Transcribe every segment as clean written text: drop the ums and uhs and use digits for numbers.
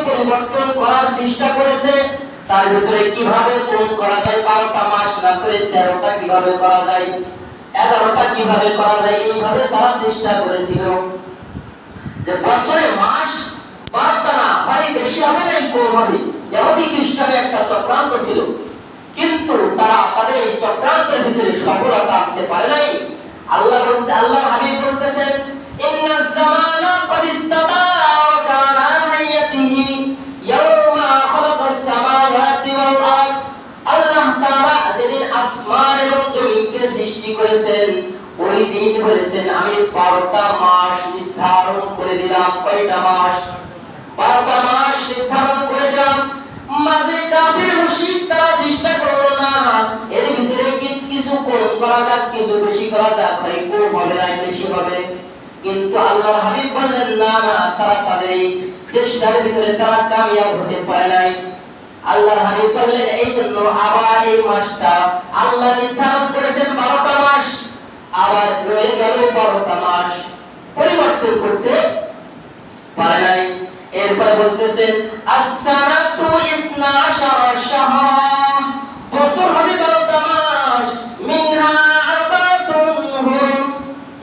পরিবর্তন করার চেষ্টা করেছে। তার ভিতরে কিভাবে কোন করা যায়, 12টা মাস না করে 13টা কিভাবে করা যায়, 11টা কিভাবে করা যায়, এইভাবে তারা চেষ্টা করেছিল। যে বছরে মাস 12টা না হয় বেশি হবে না, কম হবে। ইহুদি খ্রিস্টানের একটা চক্রান্ত ছিল, কিন্তু তারা তাদের এই চক্রান্তের ভিতরে সফলতা আনতে পারে নাই। আল্লাহ হাবিব বলতেছেন, ইন্নাজ জামানা ক্বাদ ইস্তাবা ওয়া কানা হায়াতিহি ইয়াওমা খালাকাস সামাওয়াতি ওয়াল আরদ। আল্লাহ তাআলা যেদিন আসমান এবং জমিনকে সৃষ্টি করেছেন, ওই দিন বলেছেন আমি 12টা মাস নির্ধারণ করে দিলাম। কয়টা মাস? 12টা মাস নির্ধারণ করে দিলাম। মাঝে কাফির মুশরিক তারা চেষ্টা করলো, না এর ভিতরে কিছু কম করা যাক, কিছু বেশি করা যাক, হয় কম হবে না বেশি হবে। কিন্তু আল্লাহর হাবিব বললেন না, তারা তাদের এই চেষ্টার ভিতরে তারা কামিয়াব হতে পারে নাই। আল্লাহর হাবিব বললেন এই জন্য আবার এই মাসটা আল্লাহ নির্ধারণ করেছেন 12টা মাস, আবার রয়ে গেল 12টা মাস, পরিবর্তন করতে পারে নাই। এরপর বলতেছেন as-sanatu 12 শাহর, বছর হবে 12টা মাস, মিনহা আরবাতুন হুরুম,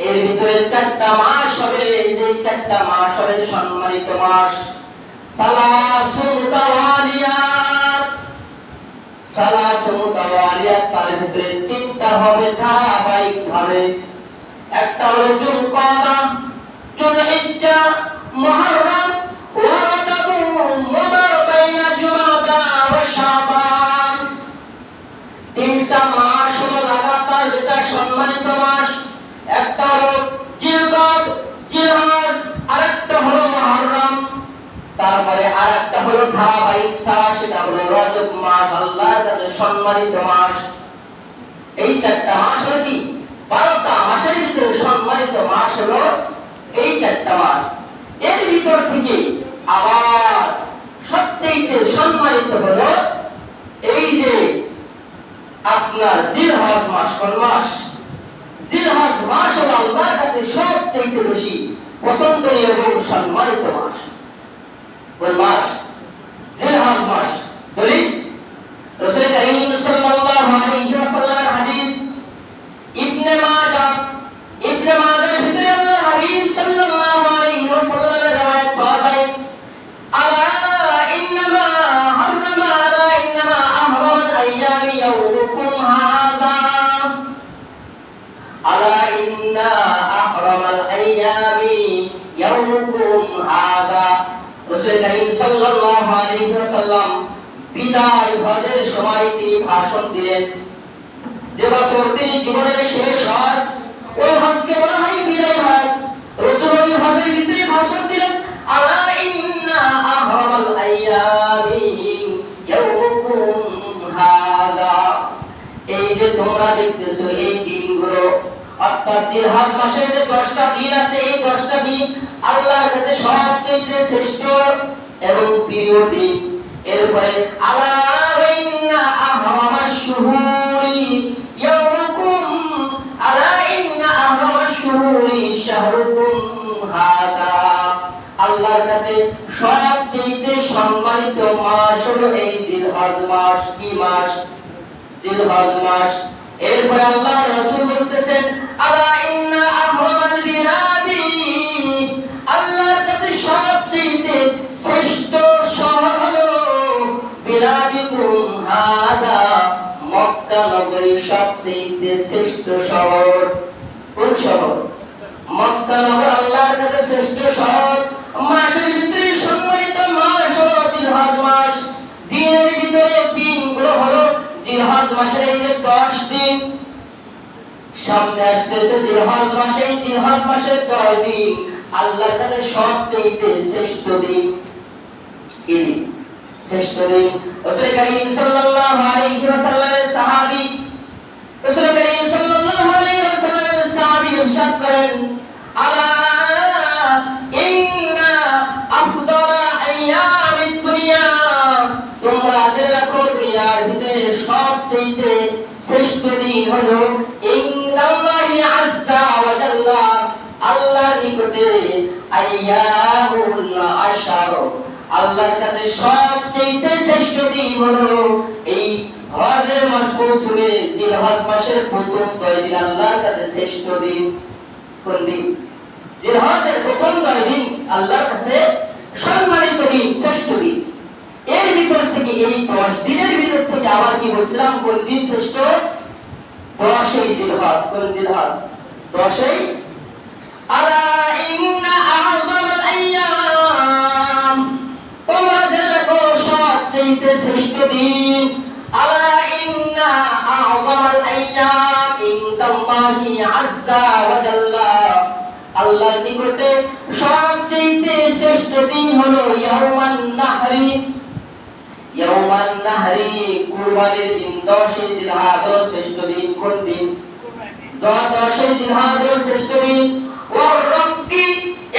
এর ভিতরে 4টা মাস হবে, যে 4টা মাস হবে সম্মানিত মাস। সালাসুন মুতাওয়ালিয়াত, সালাসুন মুতাওয়ালিয়াত, তার ভিতরে 3টা হবে ধারাবাহিক ভাবে। একটা হলো যুলকাদা, যুলহিজ্জা, মুহররম, তিনটা মাস হলো লাগাতার যেটা সম্মানিত মাস। একটা হলো জিলকাদ, জিলহজ, আরেকটা হলো মুহররম, তারপরে আরেকটা হলো ধারাবাহিক সারা, সেটা হলো রজব মাস, আল্লাহর কাছে সম্মানিত মাস। এই 4টা মাস হলো কি 12টা মাসের ভিতরে সম্মানিত মাস হলো এই 4টা মাস। এর ভিতর থেকে আবার সবচেয়ে সম্মানিত হলো এই যে আপনার জিলহজ মাস। কোন মাস? জিলহজ মাস হলো আল্লাহর কাছে সবচেয়ে বেশি পছন্দনীয় এবং সম্মানিত মাস। কোন মাস? জিলহজ মাস। দলিল রাসূল কারীম সাল্লাল্লাহু আলাইহি ওয়াসাল্লামের হাদিস, ইবনে মাজাহ, ইবনে মাজাহের ভিতরে আল্লাহর হাবিব সাল্লাল্লাহু আলাইহি ওয়াসাল্লামের riwayat পাওয়া যায়, আলা ইন্নামা হাররামা আলা ইন্নামা আহরামাল আইয়ামি ইয়াউমুকুম হাযা, আলা ইন্না আহরামাল আইয়ামি ইয়াউমুকুম হাযা। রাসূল কারীম সাল্লাল্লাহু আলাইহি ওয়াসাল্লাম বিদায় হজের সময় তিনি ভাষণ দিলেন। যে বছর তিনি জীবনের শেষ হজ, ওই হজকে বলা হয় বিদায় হজ। রাসূল ওই হজের ভিতরে ভাষণ দিলেন, আলা ইন্না আহরামাল আইয়ামি ইয়াউমুকুম হাযা, এই যে তোমরা দেখতেছো এই দিনগুলো, অর্থাৎ জিলহজ মাসের যে 10টা দিন আছে, এই 10টা দিন আল্লাহর কাছে সবচেয়ে শ্রেষ্ঠ এবং প্রিয় দিন। এরপরে আলা ইন্না আহরামাশ শুহুরি ইয়াউমুকুম, আলা ইন্না আহরামাশ শুহুরি শাহরুকুম হাদা, আল্লাহর কাছে সবচেয়ে সম্মানিত মাস হলো এই জিলহজ মাস। কি মাস? জিলহজ মাস। এরপরে আল্লাহর রাসূল বলতেছেন, আলা ইন্না আহরামাল বিলাদি, আল্লাহর কাছে সবচেয়ে শ্রেষ্ঠ শহর হলো বিলাদিকুম হাদা, মক্কা নগরী সবচেয়ে শ্রেষ্ঠ শহর। কোন শহর? মক্কা নগর আল্লাহর কাছে শ্রেষ্ঠ শহর। মাসের ভিতরে সম্মানিত মাস হলো জিলহজ মাস। দিনের ভিতরে দিনগুলো হলো জিলহজ মাসের এই যে 10 দিন সামনে আসতেছে, জিলহজ মাসে, এই জিলহজ মাসের 10 দিন আল্লাহর কাছে সবচেয়ে শ্রেষ্ঠ দিন। কি শ্রেষ্ঠ দিন? রাসূল কারীম সাল্লাল্লাহু আলাইহি ওয়াসাল্লামের সাহাবী, রাসূল কারীম সাল্লাল্লাহু আলাইহি ওয়াসাল্লামের সাহাবী ইরশাদ করেন, আলা ইন্না আফদালা আইয়ামিদ দুনিয়া, তোমরা জেনে রাখো দুনিয়ার ভিতরে সবচেয়ে শ্রেষ্ঠ দিন হলো ইনদাল্লাহি আযজা ওয়া জাল্লা, আল্লাহর নিকটে আইয়ামুল আশর, আল্লাহর কাছে সবচেয়ে শ্রেষ্ঠ দিন হলো এই হজের মাস পৌঁছবে জিলহজ মাসের প্রথম 10 দিন আল্লাহর কাছে শ্রেষ্ঠ দিন। কোন দিন? জিলহজের প্রথম 10 দিন আল্লাহর কাছে সম্মানিত দিন, শ্রেষ্ঠ দিন। এর ভিতর থেকে এই 10 দিনের ভিতর থেকে আবার কি বলছিলাম কোন দিন শ্রেষ্ঠ? 10ই জিলহজ। কোন জিলহজ? 10ই। আলা ইন্না আ'যামাল আইয়াম, তোমরা জেনে রাখো সবচেয়ে শ্রেষ্ঠ দিন। আলা ইন্না আ'যামাল আইয়াম ইনদাল্লাহি আযজা ওয়া জাল্লা, আল্লাহর নিকটে সবচেয়ে শ্রেষ্ঠ দিন হলো ইয়াউমান নাহরি। ইয়াউমান নাহরি কুরবানির দিন। 10ই জিলহজ হলো শ্রেষ্ঠ দিন। কোন দিন? 10ই জিলহজ হলো শ্রেষ্ঠ দিন। ওয়ার রব্বি,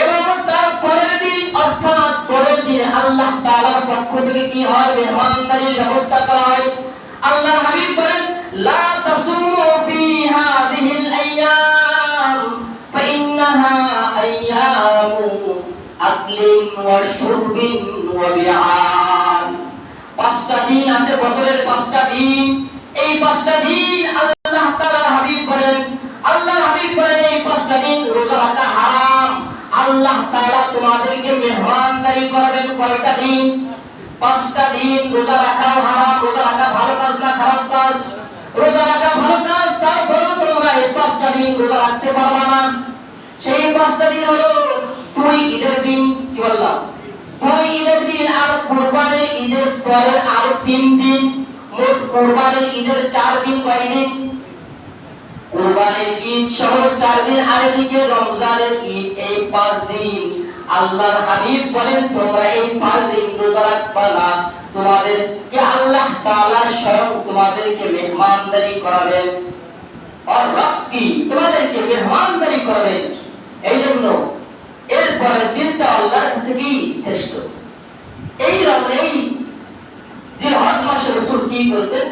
এবং তার পরের দিন অর্থাৎ পরের দিন আল্লাহ তাআলার পক্ষ থেকে কি হয়? মেহমানদারির ব্যবস্থা করা হয়। আল্লাহর হাবিব বলেন লা তাসুমু ফি হাযিহিল আইয়াম ফাইন্নাহা আইয়ামু আকলিন ওয়া শুরবিন ওয়া বিআন। 5টা দিন আছে বছরের, 5টা দিন। এই 5টা দিন আল্লাহ তাআলার হাবিব বলেন, আল্লাহর হাবিব বলেন এই 5টা দিন রোজা রাখা হারাম। আল্লাহ তাআলা তোমাদেরকে মেহমানদারি করবেন কয়টা দিন? 5টা দিন। রোজা রাখা হারাম। রোজা রাখা ভালো কাজ না খারাপ কাজ? রোজা রাখা ভালো কাজ, তারপরেও তোমরা এই 5টা দিন রোজা রাখতে পারবে না। সেই 5টা দিন হলো 2 ঈদের দিন। কি বললাম? 2 ঈদের দিন আর কুরবানির ঈদের পরের আরো 3 দিন। মোট কুরবানির ঈদের 4 দিন। কয় দিন? কুরবানির ঈদ সহ 4 দিন, আর এদিকে রমজানের ঈদ, এই 5 দিন। আল্লাহর হাবিব বলেন তোমরা এই 5 দিন রোজা রাখবা না, তোমাদেরকে আল্লাহ তাআলা স্বয়ং তোমাদেরকে মেহমানদারি করাবেন। আর রব্বি, তোমাদেরকে মেহমানদারি করবেন। এই জন্য এর পরের দিনটা আল্লাহর কাছে কি শ্রেষ্ঠ। এই জিলহজ মাসে রাসূল কি করতেন?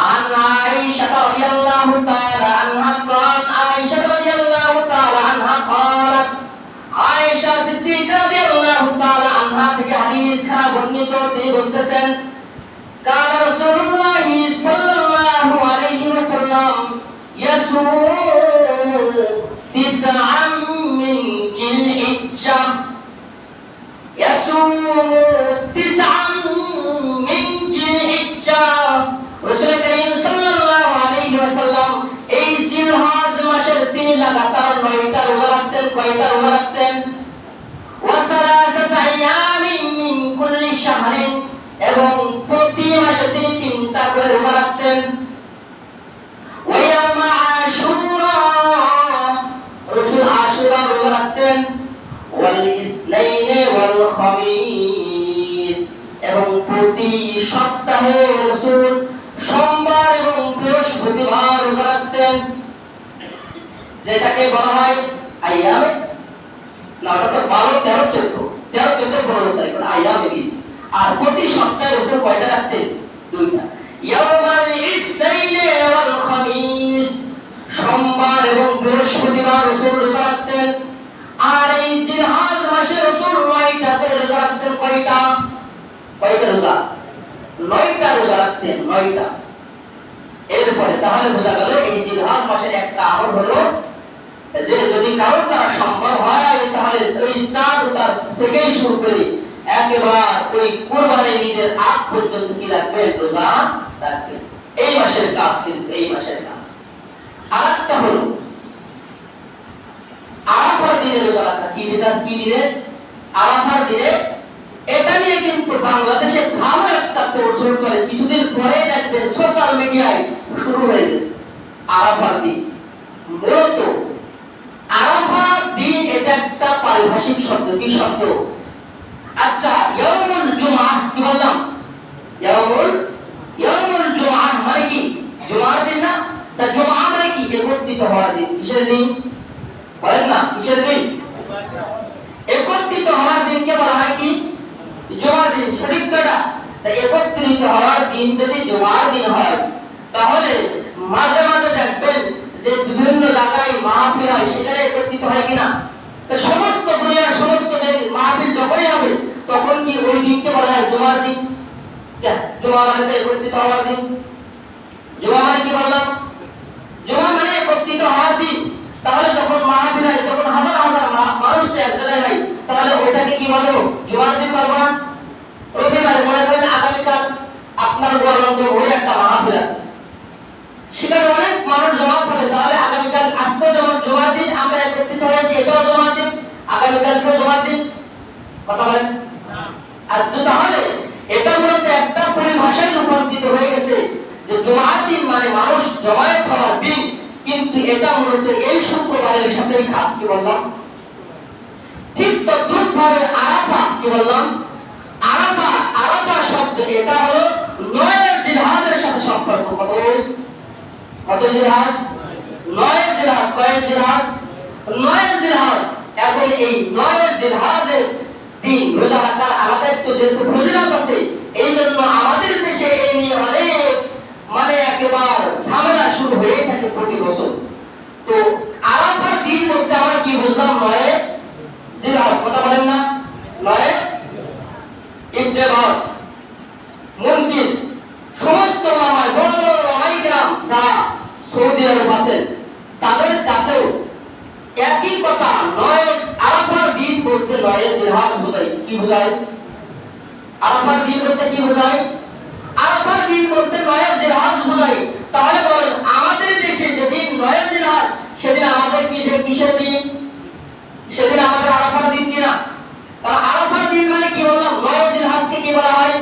عن عائشة رضي الله تعالى عنها قال عائشة رضي الله تعالى عنها قالت عائشة صديقة رضي الله تعالى عنها থেকে হাদিস খানা বর্ণিত, তিনি বলতেছেন قال رسول الله صلى الله عليه وسلم يصوم 9 من ذي الحجة يصوم 9 من ذي الحجة। রাসূল করিম সাল্লাল্লাহু আলাইহি ওয়াসাল্লাম এই জিলহজ মাসের তিনি লাগাতার 9টা রোজা রাখতেন। কয়টা রোজা রাখতেন? ওয়া সালাসাতা আইয়ামিন মিন কুল্লি শাহরিন, এবং প্রতি মাসে তিনি 3টা করে রোজা রাখতেন। ওয়া ইয়াউমা আশুরা, রাসূল আশুরা রোজা রাখতেন। ওয়াল ইসনাইনি ওয়াল খামিস, এবং প্রতি সপ্তাহে রাসূল সোমবার এবং বৃহস্পতিবার রোজা রাখতেন, যেটাকে বলা হয় আইয়াম না, ওটা তো 12, 13, 14, 15 তারিখ আইয়াম বিশ। আর প্রতি সপ্তাহে রাসূল কয়টা রাখতেন? 2টা। ইয়াউমাল ইসনাইনি ওয়াল খামিস, সোমবার এবং বৃহস্পতিবার রাসূল রোজা রাখতেন। আর এই জিলহজ মাসে রাসূল 9টা করে রোজা রাখতেন। কয়টা রোজা? 9টা রোজা রাখতেন, 9টা। এরপরে তাহলে বোঝা গেল এই জিলহজ মাসের একটা আমল হলো যে যদি কারোর দ্বারা সম্ভব হয় তাহলে ওই চাঁদ উঠার থেকেই শুরু করে একেবারে ওই কুরবানির ঈদের আগ পর্যন্ত কি রাখবেন? রোজা রাখবেন। এই মাসের কাজ, কিন্তু এই মাসের কাজ। আরেকটা হলো আরাফার দিনে রোজা রাখা। কি দিনে? আরাফার দিনে। এটা নিয়ে কিন্তু বাংলাদেশে ভালো একটা তোড়জোড় চলে। কিছুদিন পরে দেখবেন সোশ্যাল মিডিয়ায় শুরু হয়ে গেছে আরাফার দিন। মূলত আরাফার দিন এটা একটা পারিভাষিক শব্দ। কি শব্দ? আচ্ছা, ইয়াউমুল জুমআহ কি বললাম? ইয়াউমুল জুমআহ মানে কি? জুমার দিন না? তা জুমআ মানে কি? একত্রিত হওয়ার দিন। কিসের দিন? বলেন না, কিসের দিন? একত্রিত হওয়ার দিনকে বলা হয় কি? জুমার দিন। সঠিক কথা। তা একত্রিত হওয়ার দিন যদি জুমার দিন হয় তাহলে মাঝে মাঝে দেখবেন যে বিভিন্ন জায়গায় মাহফিল হয়, সেখানে একত্রিত হয় কিনা? তো সমস্ত দুনিয়ার সমস্ত মাহফিল যখনই হবে তখন দিনকে বলা হয় জুমার দিন। জুমা মানে তো একত্রিত হওয়ার দিন। জুমা মানে কি বললাম? জুমা মানে একত্রিত হওয়ার দিন। তাহলে যখন মাহফিল হয় তখন হাজার হাজার মানুষ তো এক জায়গায় হয়, তাহলে ওইটাকে কি বলবো? জুমার দিন বলবো না? রবিবার মনে করেন আগামীকাল আপনার গোয়ালন্দ মোড়ে একটা মাহফিল আছে, সেখানে অনেক মানুষ জমা হবে, তাহলে আগামীকাল আজকে যেমন জুমার দিন আমরা একত্রিত হয়েছি, এটাও জুমার দিন, আগামীকালকেও জুমার দিন। কথা বলেন? আর তাহলে এটা মূলত একটা পরিভাষায় রূপান্তরিত হয়ে গেছে যে জুমার দিন মানে মানুষ জমায়েত হওয়ার দিন, কিন্তু এটা মূলত এই শুক্রবারের সাথে খাস। কি বললাম? ঠিক তদ্রুপ ভাবে আরাফা, কি বললাম? আরাফা, আরাফা শব্দ এটা হলো 9 জিলহজের সাথে সম্পর্ক। কত জিলহজ? 9 জিলহজ। কয় জিলহজ? 9 জিলহজ। এখন এই 9 জিলহজের দিন রোজা রাখার আলাদা একটু যেহেতু ফজিলত আছে, এই জন্য আমাদের দেশে এই নিয়ে অনেক মানে একেবারে ঝামেলা শুরু হয়ে থাকে প্রতি বছর। তো আরাফার দিন বলতে আমরা কি বুঝলাম? 9 জিলহজ। কথা বলেন না? 9 ইবনে বাস, মুনকির, সমস্ত ওলামায়ে বড় বড় ওলামায়ে কেরাম যারা সৌদি আরব আছেন তাদের কাছেও একই কথা। 9 আরাফার দিন বলতে 9 জিলহজ বোঝায়। কি বোঝায়? আরাফার দিন বলতে কি বোঝায়? আরাফার দিন বলতে 9 জিলহজ বোঝায়। তাহলে বলেন আমাদের দেশে যেদিন 9 জিলহজ, সেদিন আমাদের কি কিসের দিন? সেদিন আমাদের আরাফার দিন কিনা? কারণ আরাফার দিন মানে কি বললাম? 9 জিলহজকে কি বলা হয়?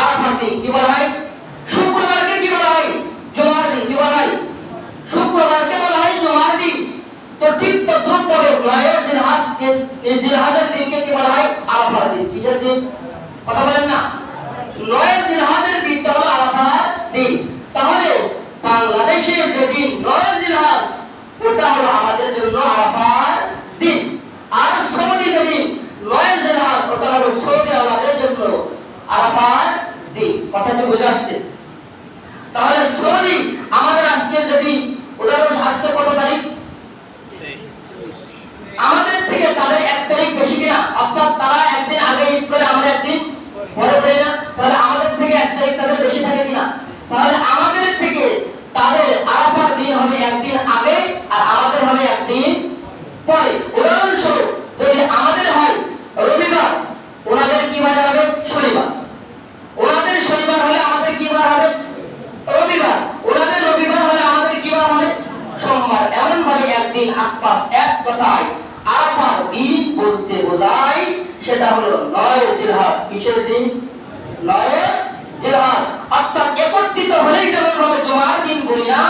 আরাফার দিন। কি বলা হয়? শুক্রবারকে কি বলা হয়? জুমার দিন। কি বলা হয়? শুক্রবারকে বলা হয় জুমার দিন। তো ঠিক তদ্রুপ ভাবে 9 জিলহজকে, এই জিলহজের দিনকে কি বলা হয়? আরাফার দিন। কিসের দিন? কথা বলেন না? 9 জিলহজের দিনটা হলো আরাফার দিন। তাহলে বাংলাদেশে যেদিন 9 জিলহজ, ওটা হলো আমাদের জন্য আরাফার দিন। আর সৌদি যেদিন 9 জিলহজ, ওটা হলো সৌদি আরবের জন্য আরাফার দিন। কথাটি বোঝা আসছে? তাহলে সৌদি আমাদের আজকে যদি উদাহরণ, আজকে কত তারিখ? আমাদের থেকে তাদের 1 তারিখ বেশি কিনা? অর্থাৎ তারা একদিন আগে ঈদ করে, আমরা একদিন পরে করি না? তাহলে আমাদের থেকে 1 তারিখ তাদের বেশি থাকে কিনা? তাহলে আমাদের থেকে তাদের আরাফার দিন হবে একদিন আগে, আর আমাদের হবে একদিন পরে। উদাহরণস্বরূপ যদি আমাদের হয় রবিবার, ওনাদের কি বার হবে? শনিবার। ওনাদের শনিবার হলে আমাদের কি বার হবে? রবিবার। ওনাদের রবিবার হলে আমাদের কি বার হবে? সোমবার। এমন ভাবে একদিন আকপাস, এক কথায় আরাফার দিন বলতে বোঝায় সেটা হলো 9 জিলহজ। কিসের দিন? 9 জিলহজ। অর্থাৎ একত্রিত হলেই যেমন ভাবে জুমার দিন বলি না,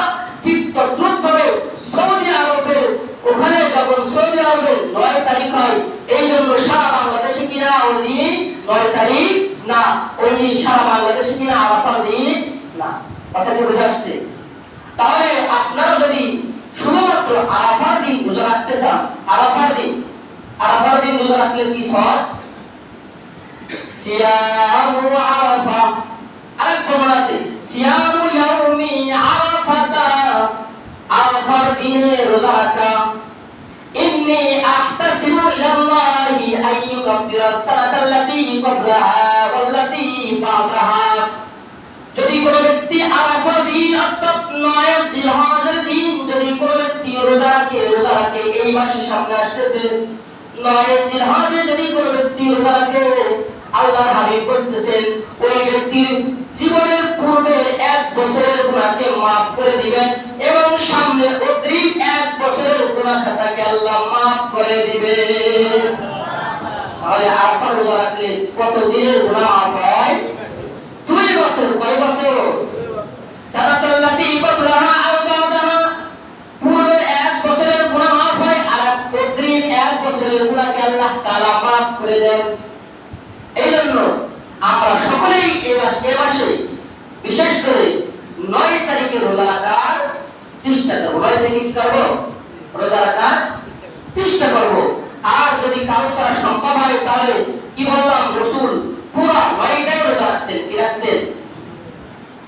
ঠিক তদ্রুপ ভাবে সৌদি আরবের ওখানে যখন সৌদি আরবের 9 তারিখ হয়, এই জন্য সারা বাংলাদেশে কিনা ওই দিন 9 তারিখ না, ওই দিন সারা বাংলাদেশে কিনা আরাফার দিন না। কথাটি বোঝা আসছে? তাহলে আপনারা যদি শুধুমাত্র আরাফার দিন রোজা রাখতে চান, আরাফার দিন রোজা রাখলে কি সওয়াব? সিয়ামু আরাফা। আরেক প্রমাণ আছে, সিয়ামু ইয়াউমি আরাফাতা, আরাফার দিনে রোজা রাখা। ইন্নী আহতাসিবু ইলাল্লাহি আইয়ুকাফিরা সানাতাল্লাতী ক্বাবলাহা ওয়াল্লাতী বা'দাহা। যদি কোনো ব্যক্তি আরাফার দিন অর্থাৎ 9 জিলহজের দিন যদি কোনো ব্যক্তি রোজা রাখে, এই মাসের সামনে আসতেছে 9 জিলহজে যদি কোনো ব্যক্তি রোজা রাখে, আল্লাহর হাবিব বলতেছেন ওই ব্যক্তির জীবনের পূর্বের 1 বছরের গুনাহকে maaf করে দিবেন এবং সামনে অগ্রিম 1 বছরের গুনাহ খাতাকে আল্লাহ maaf করে দিবেন। তাহলে আরাফার রোজা রাখলে কত দিনের গুনাহ maaf হয়? 2 বছর। কয় বছর? সানাতাল্লাতী ক্বাবলাহা আও বা'দাহা। পূর্বের 1 বছরের গুনাহ maaf হয়, আর অগ্রিম 1 বছরের গুনাহকে আল্লাহ তাআলা maaf করে দেন। এই জন্য আমরা সকলেই এই মাসে বিশেষ করে 9 তারিখে রোজা রাখার চেষ্টা করব। 9 তারিখে কি করব? রোজা রাখার চেষ্টা করব। আর যদি কারো দ্বারা সম্ভব হয় তাহলে কি বললাম, রাসূল পুরা 9টাই রোজা রাখতেন। কি রাখতেন?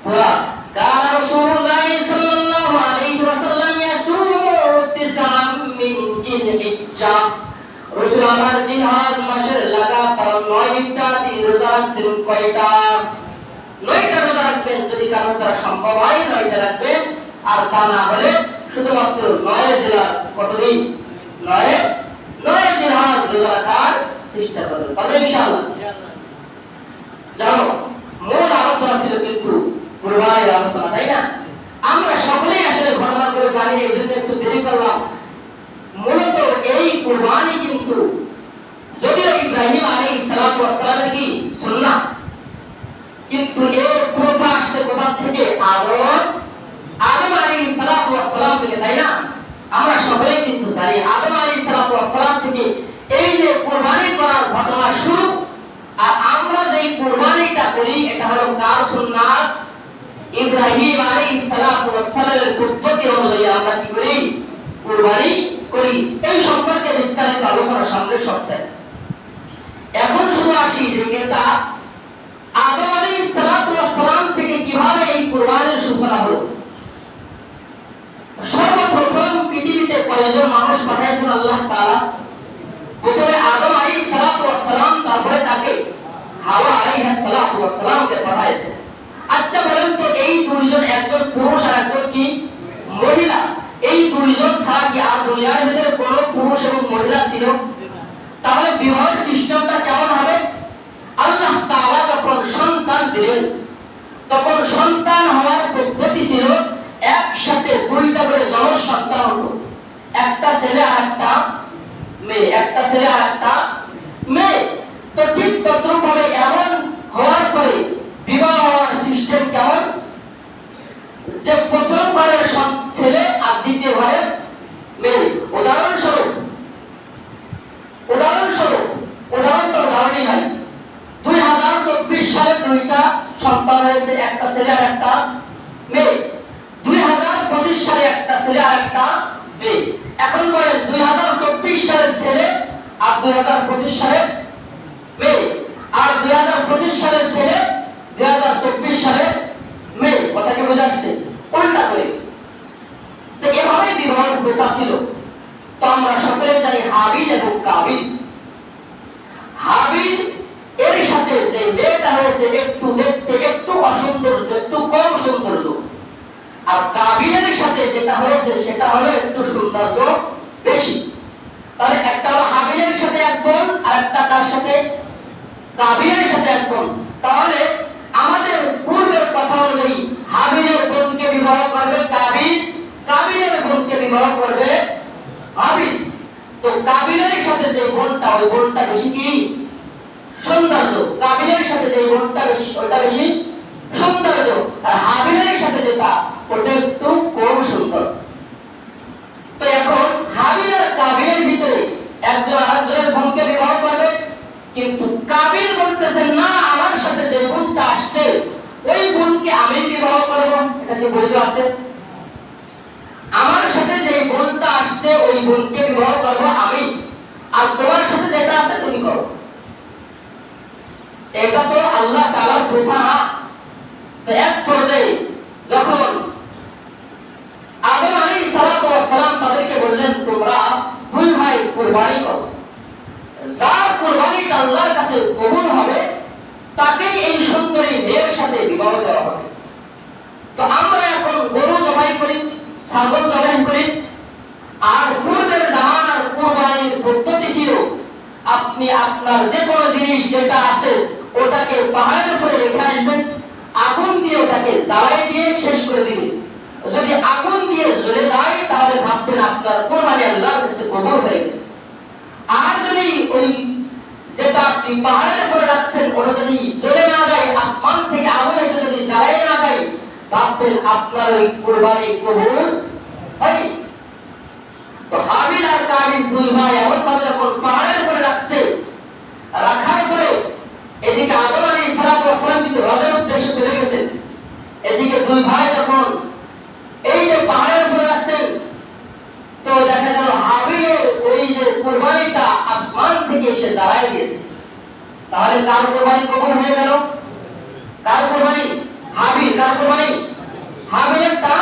পুরা। কান রাসূলুল্লাহ সাল্লাল্লাহু আলাইহি ওয়াসাল্লাম ইয়াসুমু 9 মিন জিলহিজ্জা। রাসূল আমার জিলহজ মাসের লাগাতার 9টা দিন রোজা রাখবেন কয়টা? 9টা রোজা রাখবেন, যদি কারোর দ্বারা সম্ভব হয় 9টা রাখবেন, আর তা না হলে শুধুমাত্র 9 জিলহজ, কতদিন? 9 জিলহজ রোজা রাখার চেষ্টা করবেন, পারবেন ইনশাআল্লাহ? জানো, মূল আলোচনা ছিল কিন্তু কুরবানির আলোচনা, তাই না? আমরা সকলেই আসলে ঘটনা করে জানি, এই জন্য একটু দেরি করলাম। মূলত এই কুরবানি কিন্তু যদিও ইব্রাহিম আলাইহিস সালাতু ওয়াস সালামের কি সুন্নাহ, কিন্তু এর প্রথা আসছে কোথা থেকে? আদম আলাইহিস সালাতু ওয়াস সালাম থেকে, তাই না? আমরা সকলেই কিন্তু জানি আদম আলাইহিস সালাতু ওয়াস সালাম থেকে এই যে কুরবানি করার ঘটনা শুরু। আর আমরা যে কুরবানিটা করি এটা হলো কার সুন্নাত? ইব্রাহিম আলাইহিস সালাতু ওয়াস সালামের পদ্ধতি অনুযায়ী আমরা কি করি? কুরবানি করি। এই সম্পর্কে বিস্তারিত আলোচনা সামনের সপ্তাহে। এখন শুধু আসি যে এটা আদম আলাইহিস সালাতু ওয়াস সালাম থেকে কিভাবে এই কুরবানির সূচনা হলো। সর্বপ্রথম পৃথিবীতে কয়জন মানুষ পাঠাইছেন আল্লাহ তাআলা? প্রথমে আদম আলাইহিস সালাতু ওয়াস সালাম, তারপরে তাকে হাওয়া আলাইহিস সালাতু ওয়াস সালামকে পাঠাইছেন। আচ্ছা বলেন তো, এই দুইজন, একজন পুরুষ আর একজন কি মহিলা, এই দুইজন ছাড়া কি আর দুনিয়ার ভিতরে কোনো পুরুষ এবং মহিলা ছিল? তাহলে বিবাহের সিস্টেমটা কেমন হবে? আল্লাহ তাআলা যখন সন্তান দিলেন, তখন সন্তান হওয়ার পদ্ধতি ছিল একসাথে দুইটা করে জনজ সন্তান হতো, একটা ছেলে আর একটা মেয়ে, একটা ছেলে আর একটা মেয়ে। তো ঠিক তদ্রুপভাবে এমন হওয়ার পরে বিবাহ হওয়ার সিস্টেম কেমন? যে প্রথম ঘরের ছেলে আর দ্বিতীয় ঘরের মেয়ে। উদাহরণস্বরূপ উদাহরণ তো উদাহরণই নাই। 2024 সালে দুইটা সন্তান হয়েছে, একটা ছেলে আর একটা মেয়ে। 2025 সালে একটা ছেলে আর একটা মেয়ে। এখন বলেন 2024 সালের ছেলে আর 2025 সালের মেয়ে, আর 2025 সালের ছেলে 2024 সালের মেয়ে। কথা কি বোঝা যাচ্ছে? উল্টা করে। তো এভাবে বিবাহের প্রথা ছিল। তো আমরা সকলে জানি হাবিল এবং কাবিল। হাবিল এর সাথে যে মেয়েটা হয়েছে একটু দেখতে একটু অসৌন্দর্য, একটু কম সৌন্দর্য, আর কাবিলের সাথে যেটা হয়েছে সেটা হলো একটু সৌন্দর্য বেশি। তাহলে একটা হলো হাবিলের সাথে এক বোন, আর একটা তার সাথে কাবিলের সাথে এক বোন। তাহলে আমাদের পূর্বের কথা অনুযায়ী হাবিলের বোনকে বিবাহ করবে কাবিল, কাবিলের বোনকে বিবাহ করবে হাবিল। তো কাবিলের সাথে যে বোনটা, ওই বোনটা বেশি কি সৌন্দর্য, কাবিলের সাথে যে বোনটা বেশি, ওটা বেশি সৌন্দর্য। আর হাবিলের সাথে যেটা, ওটা একটু কম সুন্দর। তো এখন হাবিল আর কাবিলের ভিতরে একজন আরেকজনের বোনকে বিবাহ করবে, কিন্তু কাবিল বলতেছেন না, আমার সাথে যে বোনটা আসছে ওই বোনকে আমি বিবাহ করব। এটা কি বৈধ আছে? আমার সাথে যে বোনটা আসছে ওই বোনকে বিবাহ করব আমি, আর তোমার সাথে যেটা আছে তুমি করো। এটা তো আল্লাহ তাআলার প্রথা না। তো এক পর্যায়ে যখন আদম আলাইহিস সালাতু ওয়াস সালাম তাদেরকে বললেন, তোমরা দুই ভাই কুরবানি করো, যার কুরবানিটা আল্লাহর কাছে কবুল হবে তাকেই এই সুন্দরী মেয়ের সাথে বিবাহ দেওয়া হবে। তো আমরা এখন গরু জবাই করি, ছাগল জবাই করি, আর পূর্বের জামানার কুরবানির পদ্ধতি ছিল আপনি আপনার যে কোনো জিনিস যেটা আছে ওটাকে পাহাড়ের উপরে রেখে আসবেন, আগুন দিয়ে ওটাকে জ্বালাই দিয়ে শেষ করে দিবেন। যদি আগুন দিয়ে জ্বলে যায় তাহলে ভাববেন আপনার কুরবানি আল্লাহর কাছে কবুল হয়ে গেছে। আর যদি ওই যেটা আপনি পাহাড়ের উপরে রাখছেন ওটা যদি জ্বলে না যায়, আসমান থেকে আগুন এসে যদি জ্বালাই না যায়, ভাববেন আপনার ওই কুরবানি কবুল হয়নি। তো হাবিল আর কাবিল দুই ভাই এমন ভাবে যখন পাহাড়ের উপরে রাখছে, রাখার পরে এদিকে আদম আলাইহিস সালাতু ওয়াস সালাম কিন্তু হজের উদ্দেশ্যে চলে গেছেন, এদিকে দুই ভাই যখন এই যে পাহাড়ের উপরে রাখছেন, তো দেখা গেল হাবিলের ওই যে কুরবানিটা আসমান থেকে এসে জ্বালাই দিয়েছে। তাহলে কার কুরবানি কবুল হয়ে গেল? কার কুরবানি? হাবিল। কার কুরবানি? হাবিলেরটা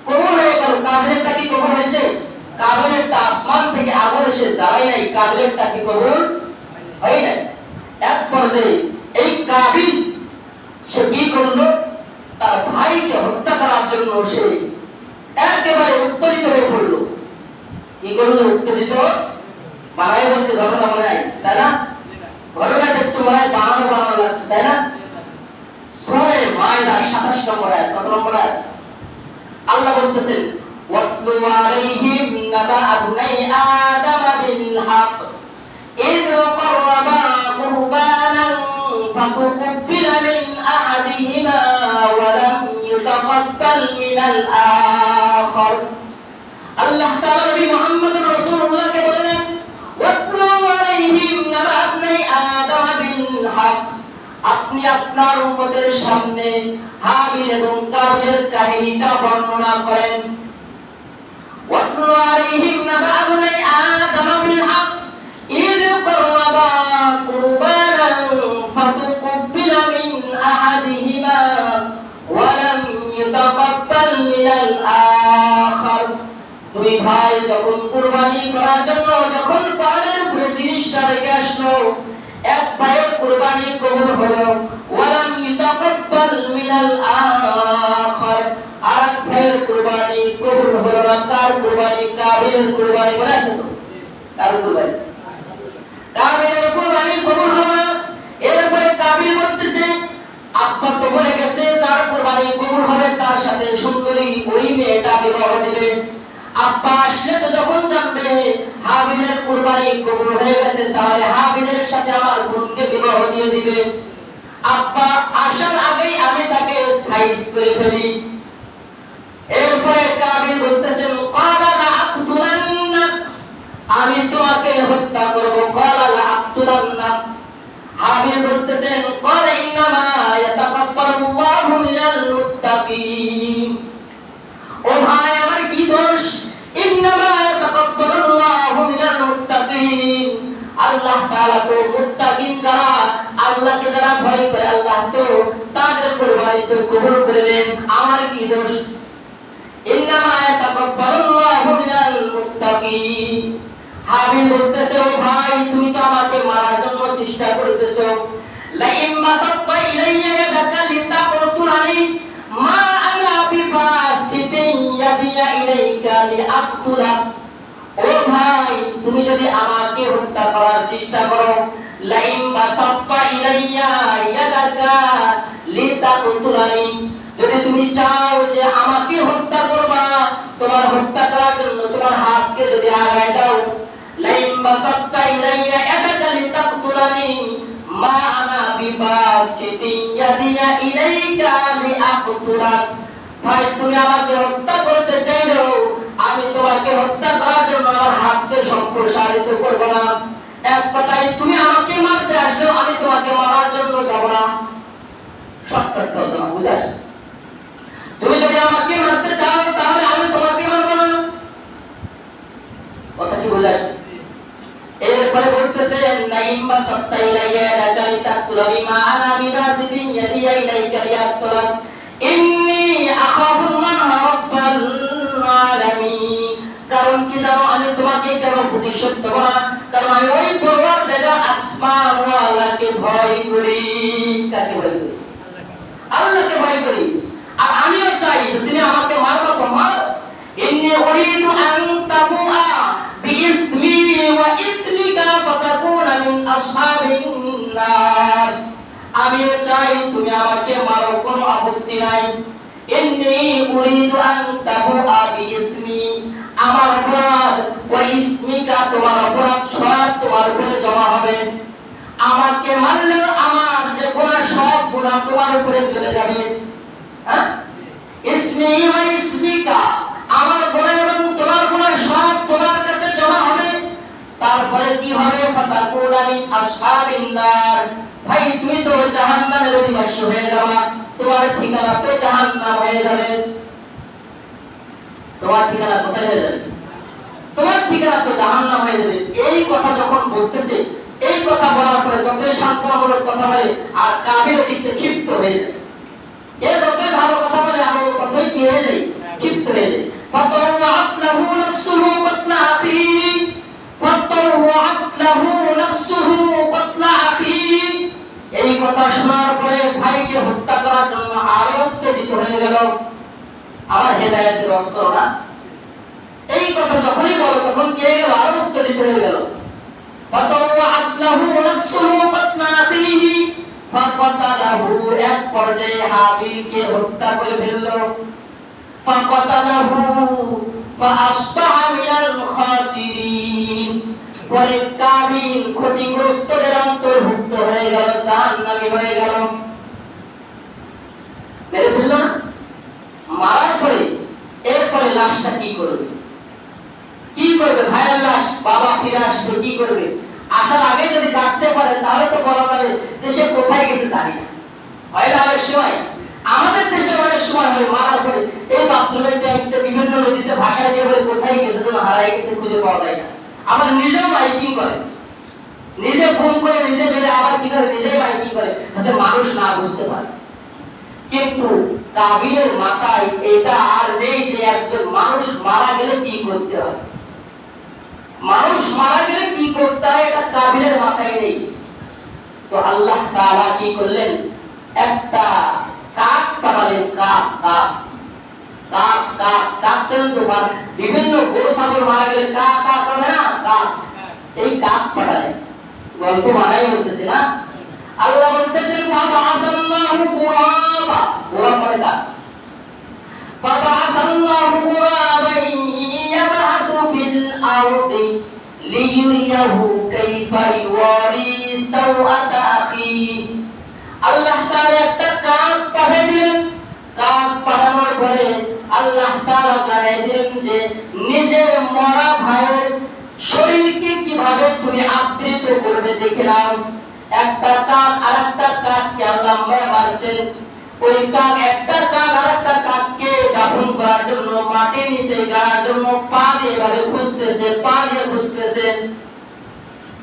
কবুল হয়ে গেল। কাবিলেরটা কি কবুল হয়েছে? কাবিলেরটা আসমান থেকে আগুন এসে জ্বালাই নাই, কাবিলেরটা কি কবুল হয় নাই। এক পর্যায়ে এই কাবিল সে কি করলো, তার ভাইকে হত্যা করার জন্য সে একেবারে উত্তেজিত হয়ে পড়লো। কি করলো? উত্তেজিত বানাই বলছে, ঘটনা মনে হয় তাই না? ঘটনাটা একটু মনে হয় বানানো বানানো লাগছে তাই না? সূরা মায়দা 27 নম্বর আয়াত। কত নম্বর আয়াত? আল্লাহ বলতেছেন ওয়াতলু আলাইহিম নাবা আবনাই আদম বিল হক ইয ক্বাররাবা কুরবানান ফাতুকবিলা মিন আহাদিহিমা ওয়া লাম ইউতাকাব্বাল মিনাল আখার। আল্লাহ তাআলা নবী মুহাম্মদ রাসূলুল্লাহকে বললেন ওয়াতলু আলাইহিম নাবা আবনাই আদম বিল হক, আপনি আপনার উম্মতের সামনে হাবিল এবং কাবিলের কাহিনীটা বর্ণনা করেন। ওয়াতলু আলাইহিম নাবা আবনাই আদম বিল হক ইয ক্বাররাবা কুরবানান ফাতুকবিলা মিন আহাদিহিমা ওয়া লাম ইউতাকাব্বাল মিনাল আখার। দুই ভাই যখন কুরবানি করার জন্য যখন পাহাড়ের উপরে জিনিসটা রেখে আসলো, এক ভাইয়ের কুরবানি কবুল হলো, ওয়ালাম ইতাকাব্বাল মিনাল আখার, আরেক ভাইয়ের কুরবানি কবুল হলো না। তার কুরবানি কাবিলের কুরবানি মনে আছে তো? তার কুরবানি কাবিলের কুরবানি কবুল হলো না। এরপরে কাবিল বলতেছে আব্বা তো বলে গেছে যার কুরবানি কবুল হবে তার সাথে সুন্দরী ওই মেয়েটা বিবাহ দিবে। আব্বা আসলে তো যখন জানবে হাবিলের কুরবানি কবুল হয়ে গেছে, তাহলে হাবিলের সাথে আমার বোনকে বিবাহ দিয়ে দিবে। আব্বা আসার আগেই আমি তাকে সাইজ করে ফেলি। এরপরে কাবিল বলতেছেন ক্বালা লা আকতুলান্নাক, আমি তোমাকে হত্যা করব। ক্বালা লা আকতুলান্নাক। হাবিল বলতেছেন ক্বালা ইন্নামা ইয়াতাকাব্বালুল্লাহু মিনাল মুত্তাকিন। ও ভাই আমার কি দোষ? ইন্নামা ইয়াতাকাব্বালুল্লাহু মিনাল মুত্তাকিন, আল্লাহ তাআলা তো মুত্তাকিন যারা, আল্লাহকে যারা ভয় করে আল্লাহ তো তাদের কুরবানি তো কবুল করে নেন। আমার কি দোষ? ইন্নামা ইয়াতাকাব্বালুল্লাহু মিনাল মুত্তাকিন। হাবিল বলতেছে ও ভাই তুমি তো আমাকে মারার জন্য চেষ্টা করতেছো। লাইম বাসাত্তা ইলাইয়া ইয়াদাকা লিতাকতুলানি মা আনা বিবাসিতিন ইয়াদিয়া ইলাইকা লিআকতুলাক। ও ভাই তুমি যদি আমাকে হত্যা করার চেষ্টা করো, লাইম বাসাত্তা ইলাইয়া ইয়াদাকা লিতাকতুলানি, যদি তুমি চাও যে আমাকে হত্যা করবা, তোমার হত্যা করার জন্য তোমার হাতকে যদি আগায় দাও, লাইম বাসাত্তা ইলাইয়া ইয়াদাকা লিতাকতুলানি মা আনা বিবাসিতিন ইয়াদিয়া ইলাইকা লিআকতুলাক। ভাই তুমি আমাকে হত্যা করতে চাইলেও আমি তোমাকে হত্যা করার জন্য আমার হাতকে সম্প্রসারিত করব না। এক কথায় তুমি আমাকে মারতে আসলেও আমি তোমাকে মারার জন্য যাব না। শর্টকাট তর্জমা বুঝাস? তুমি যদি আমাকে মারতে চাও তাহলে আমি তোমাকে মারব না। কথা কি বুঝাস? এরপরে বলতেছেন নাইম বাসাত্তা ইলাইয়া ইয়াদাকা লিতাকতুলানি মা আনা বিবাসিতিন ইয়াদিয়া ইলাইকা লিআকতুলাক ইন্নী আখাফুল্লাহ রাব্বাল আলামিন। কারণ কি জানো আমি তোমাকে কেন প্রতিশোধ দেব না? কারণ আমি ওই পরওয়ারদিগার আসমান ওয়ালাকে ভয় করি। কাকে ভয় করি? আল্লাহকে ভয় করি। আর আমিও চাই তুমি আমাকে মারবা তো মারো। ইন্নী উরিদু আন তাবুআ বিইসমি ওয়া ইসমিকা ফাতাকুনা মিন আসহাবিন নার। আমিও চাই তুমি আমাকে মারো, কোনো আপত্তি নাই। ইন্নী উরিদু আন তাবুআ বিইসমি, আমার অপরাধ ওয়া ইসমিকা তোমার অপরাধ সব তোমার উপরে জমা হবে। আমাকে মারলে আমার যে গুনাহ সব গুনাহ তোমার উপরে চলে যাবে। হ্যাঁ, ইসমি ওয়া ইসমিকা, আমার গুনাহ এবং তোমার গুনাহ সব তোমার কাছে জমা হবে। তারপরে কি হবে? ফাতাকুনা মিন আসহাবিন নার। ভাই তুমি তো জাহান্নামের অধিবাসী হয়ে যাবা, তোমার ঠিকানা তো জাহান্নাম হয়ে যাবে। তোমার ঠিকানা কোথায় হয়ে যাবে? তোমার ঠিকানা তো জাহান্নাম হয়ে যাবে। এই কথা যখন বলতেছে, এই কথা বলার পরে যতই সান্ত্বনামূলক কথা বলে আর কাবিল দিকতে ক্ষিপ্ত হয়ে যায়। এ যতই ভালো কথা বলে আর ততই কি হয়ে যায়? ক্ষিপ্ত হয়ে যায়। ফাতাওয়াত লাহু নাফসুহু কতলা আখিহি, ফাতাওয়াত লাহু নাফসুহু কতলা আখিহি। এই কথা আমার হেদায়েতের রস করো না। এই কথা যখনই বলো তখন কি হয়ে গেল, আরো উত্তেজিত হয়ে গেল। ফাতাওয়াআত লাহু নাফসুহু কাতলা আখিহি ফাকাতালাহু, এক পর্যায়ে হাবিলকে হত্যা করে ফেলল। ফাকাতালাহু ফাআসবাহা মিনাল খাসিরিন, পরে কাবিল ক্ষতিগ্রস্তদের অন্তর্ভুক্ত হয়ে গেল, জাহান্নামী হয়ে গেল। মেরে ফেলল না, মারার পরে এরপরে লাশটা কি করবে? কি করবে? ভাইয়ের লাশ, বাবা ফিরে আসবে, কি করবে? আসার আগে যদি কাটতে পারে তাহলে তো বলা যাবে যে সে কোথায় গেছে জানি না। হয় না অনেক সময়, আমাদের দেশে অনেক সময় হয় মারার পরে এই বাথরুমের ট্যাঙ্কিতে বিভিন্ন নদীতে ভাষায় দিয়ে বলে কোথায় গেছে, যেন হারাই গেছে, খুঁজে পাওয়া যায় না। আবার নিজেও মাইকিং করে, নিজে ফোন করে নিজে বেড়ে আবার কি করে, নিজেই মাইকিং করে যাতে মানুষ না বুঝতে পারে। কিন্তু কাবিলের মাথায় এটা আর নেই যে একজন মানুষ মারা গেলে কি করতে হয়, মানুষ মারা গেলে কি করতে হয়, এটা কাবিলের মাথায় নেই। তো আল্লাহ তাআলা কি করলেন, একটা কাক পাঠালেন। কাক কাক কাক কাক কাক তোমার বিভিন্ন গরু ছাগল মারা গেলে কাক কাক করে না, কাক, এই কাক পাঠালেন। গল্প মানাই বলতেছে না, আল্লাহ বলতেছেন ফাবাআতাল্লাহু গুরাবা, গুরাব মানে কাক। ফাবাআতাল্লাহু গুরাবান ইয়াবআতু ফিল আরদি লিইউরিয়াহু কাইফা ইওয়ারি সাওআতা আখি। আল্লাহ তাআলা একটা কাক পাঠিয়ে দিলেন। কাক পাঠানোর পরে আল্লাহ তাআলা জানিয়ে দিলেন যে নিজের মরা ভাইয়ের শরীরকে কিভাবে তুমি আবৃত করবে দেখে নাও। একটা কাক আরেকটা কাককে আল্লাহ মারছেন। ওই কাক, একটা কাক আরেকটা কাককে দাফন করার জন্য মাটির নিচে গাড়ার জন্য পা দিয়ে এভাবে খুঁজতেছে, পা দিয়ে খুঁজতেছে।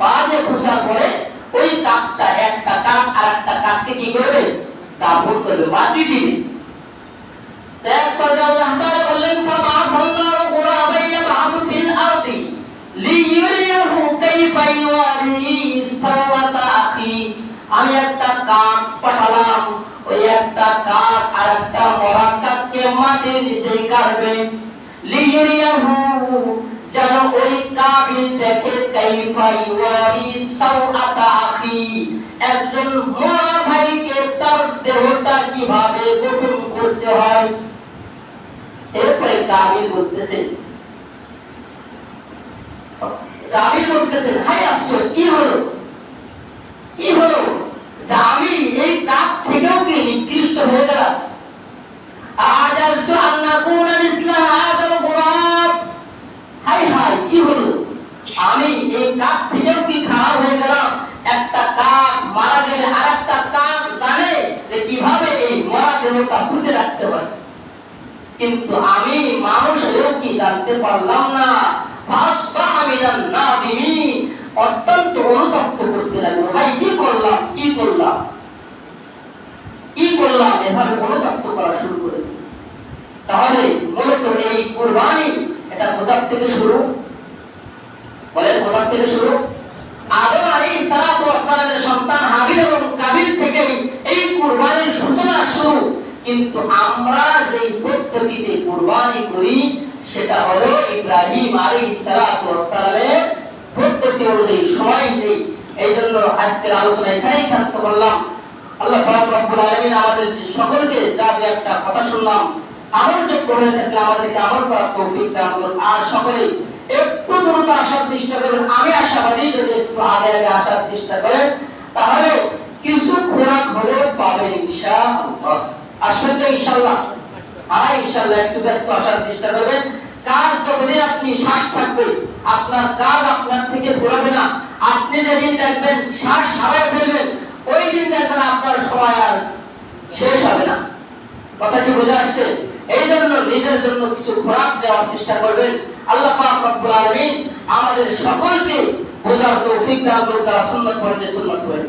পা দিয়ে খোঁজার পরে ওই কাকটা, একটা কাক আরেকটা কাককে কি করবে, দাফন করবে, মাটি দিবে। তারপর আল্লাহ তাআলা বললেন ফাবাআতাল্লাহু গুরাবান ইয়াবআতু ফিল আরদি লিইউরিয়াহু কাইফা ইওয়ারি সাওআতা আখি। আমি একটা কাক পাঠালাম, ওই একটা কাক আরেকটা মরা কাককে মাটির নিচে গাড়বে। লিইউরিয়াহু, যেন ওই কাবিল দেখে কাইফা ইওয়ারি সাওআতা আখি, একজন মরা ভাইকে তার দেহটা কিভাবে গঠন করতে হয়। এরপরে কাবিল বলতেছেন হায় আফসোস, কি হলো, কি হলো যে আমি এই কাক থেকেও কি নিকৃষ্ট হয়ে গেলাম। আজাজতু আন নাকুনা মিথলা হাদাল গুরাব, হায় হায় কি হলো, আমি এই কাক থেকেও কি খারাপ হয়ে গেলাম। একটা কাক মারা গেলে আরেকটা কাক জানে যে কিভাবে এই মরা দেহটা পুঁতে রাখতে হয়, কিন্তু আমি মানুষ হয়েও কি জানতে পারলাম না। ফাসবাহা মিনান নাদিমিন, অত্যন্ত অনুতপ্ত করতে লাগলো, ভাই কি করলাম, কি করলাম, কি করলাম, এভাবে অনুতপ্ত করা শুরু করে দিল। তাহলে মূলত এই কুরবানি এটা কোথা থেকে শুরু, বলেন কোথা থেকে শুরু? আদম আলাইহিস সালাতু ওয়াস সালামের সন্তান হাবিল এবং কাবিল থেকে এই কুরবানির সূচনা শুরু। কিন্তু আমরা যেই পদ্ধতিতে কুরবানি করি সেটা হলো ইব্রাহিম আলাইহিস সালাতু ওয়াস সালামের পদ্ধতি অনুযায়ী, সময় নেই। এইজন্য আজকের আলোচনা এখানেই ক্ষান্ত করলাম। আল্লাহ পাক রব্বুল আলামিন আমাদের সকলকে যা যে একটা কথা শুনলাম আমলযোগ্য হয়ে থাকলে আমাদেরকে আমল করার তৌফিক দান করুন। আর সকলে একটু দ্রুত আসার চেষ্টা করবেন। আমি আশাবাদী যদি একটু আগে আগে আসার চেষ্টা করেন তাহলে কিছু খোরাক হলেও পাবেন ইনশাআল্লাহ। আসবেন তো ইনশাআল্লাহ? হ্যাঁ ইনশাআল্লাহ, একটু ব্যস্ত আসার চেষ্টা করবেন। কাজ যতদিন আপনি শ্বাস থাকবে আপনার কাজ আপনার থেকে ঘোরাবে না। আপনি যেদিন দেখবেন শ্বাস হারায় ফেলবেন ওই দিন দেখবেন আপনার সময় আর শেষ হবে না। কথা কি বোঝা আসছে? এই জন্য নিজের জন্য কিছু খোরাক দেওয়ার চেষ্টা করবেন। আল্লাহ পাক রব্বুল আলামিন আমাদের সকলকে বোঝার তৌফিক দান করুন। তারা সুন্নাত পড়তে সুন্নাত পড়েন।